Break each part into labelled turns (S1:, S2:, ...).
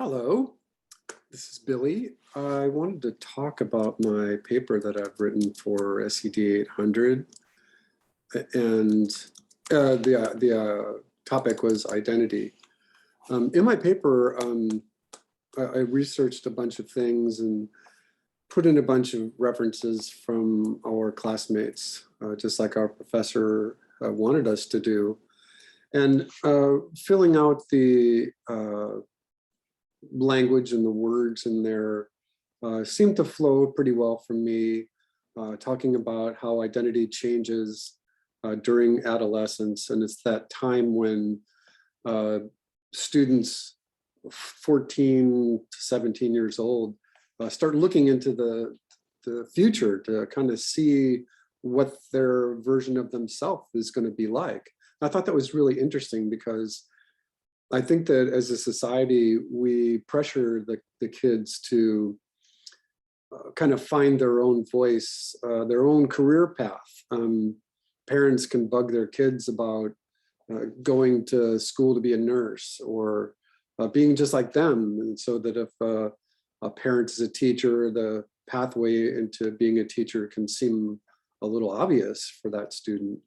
S1: Hello, this is Billy. I wanted to talk about my paper that I've written for SED 800, and the topic was identity. In my paper, I researched a bunch of things and put in a bunch of references from our classmates, just like our professor wanted us to do, and filling out the language and the words in there seemed to flow pretty well for me, talking about how identity changes during adolescence. And it's that time when students 14 to 17 years old start looking into the future to kind of see what their version of themselves is going to be like. I thought that was really interesting because I think that as a society, we pressure the kids to kind of find their own voice, their own career path. Parents can bug their kids about going to school to be a nurse or being just like them. And so that if a parent is a teacher, the pathway into being a teacher can seem a little obvious for that student.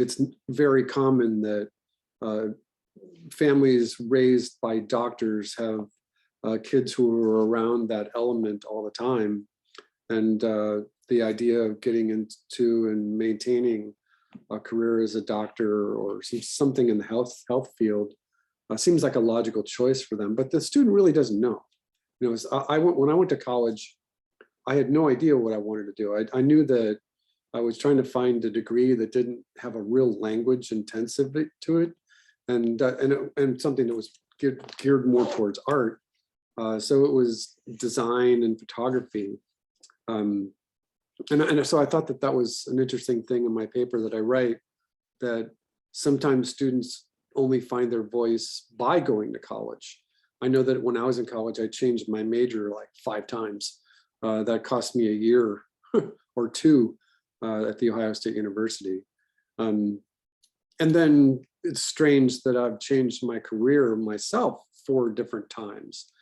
S1: It's very common that families raised by doctors have kids who are around that element all the time. And the idea of getting into and maintaining a career as a doctor or something in the health field seems like a logical choice for them, but the student really doesn't know. You know, when I went to college, I had no idea what I wanted to do. I knew that I was trying to find a degree that didn't have a real language intensive to it, and something that was geared more towards art. So it was design and photography. And so I thought that was an interesting thing in my paper that I write, that sometimes students only find their voice by going to college. I know that when I was in college, I changed my major like 5 times. That cost me a year or 2 at the Ohio State University. And then it's strange that I've changed my career myself 4 different times.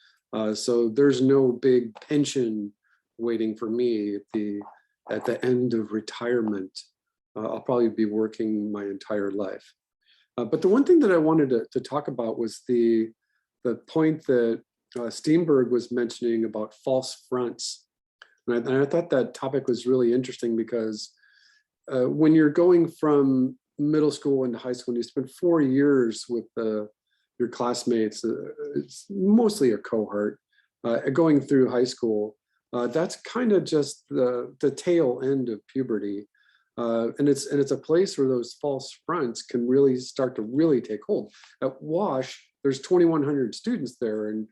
S1: So there's no big pension waiting for me at the end of retirement. I'll probably be working my entire life. But the one thing that I wanted to talk about was the point that Steenberg was mentioning about false fronts. And I thought that topic was really interesting because when you're going from middle school into high school and you spend 4 years with your classmates, it's mostly a cohort, going through high school, that's kind of just the tail end of puberty. And it's a place where those false fronts can really start to really take hold. At Wash, there's 2,100 students there, and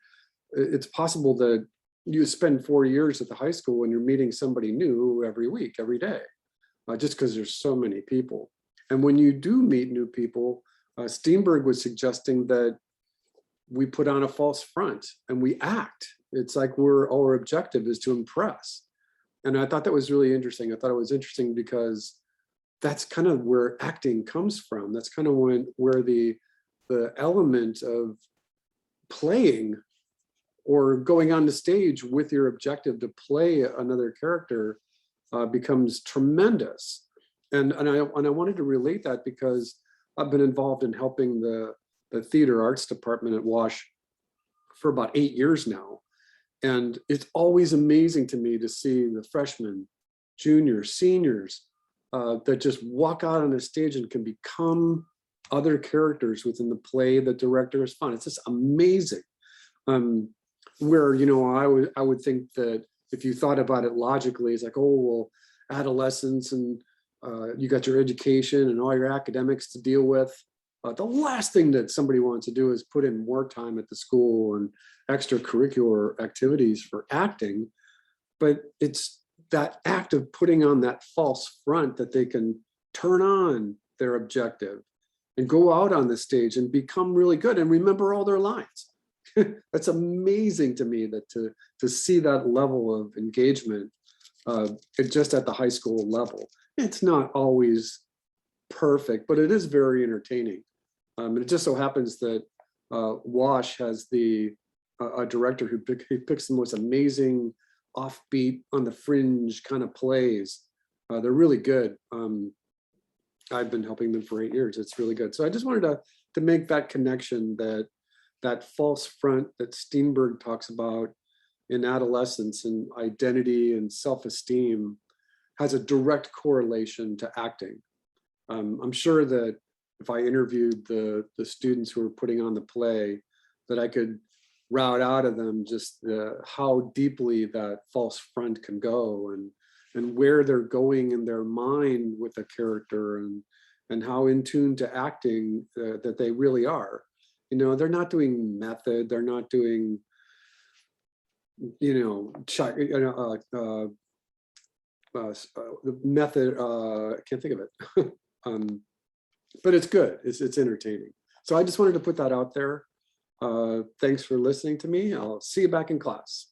S1: it's possible that you spend 4 years at the high school and you're meeting somebody new every week, every day, just because there's so many people. And when you do meet new people, Steenberg was suggesting that we put on a false front and we act. It's like our objective is to impress. And I thought that was really interesting. I thought it was interesting because that's kind of where acting comes from. That's kind of where the element of playing or going on the stage with your objective to play another character becomes tremendous. And I wanted to relate that because I've been involved in helping the theater arts department at Wash for about 8 years now. And it's always amazing to me to see the freshmen, juniors, seniors that just walk out on a stage and can become other characters within the play the director has found. It's just amazing. Where, you know, I would think that if you thought about it logically, it's like, oh, well, adolescence and you got your education and all your academics to deal with. The last thing that somebody wants to do is put in more time at the school and extracurricular activities for acting. But it's that act of putting on that false front that they can turn on their objective and go out on the stage and become really good and remember all their lines. That's amazing to me, that to see that level of engagement just at the high school level. It's not always perfect, but it is very entertaining. And it just so happens that Wash has a director who he picks the most amazing, offbeat, on the fringe kind of plays. They're really good. I've been helping them for 8 years. It's really good. So I just wanted to make that connection, that false front that Steenberg talks about in adolescence, and identity and self-esteem has a direct correlation to acting. I'm sure that if I interviewed the students who are putting on the play, that I could route out of them just how deeply that false front can go, and where they're going in their mind with a character, and how in tune to acting that they really are. You know, they're not doing method, they're not doing, the method, I can't think of it. But it's good, it's entertaining. So I just wanted to put that out there. Thanks for listening to me. I'll see you back in class.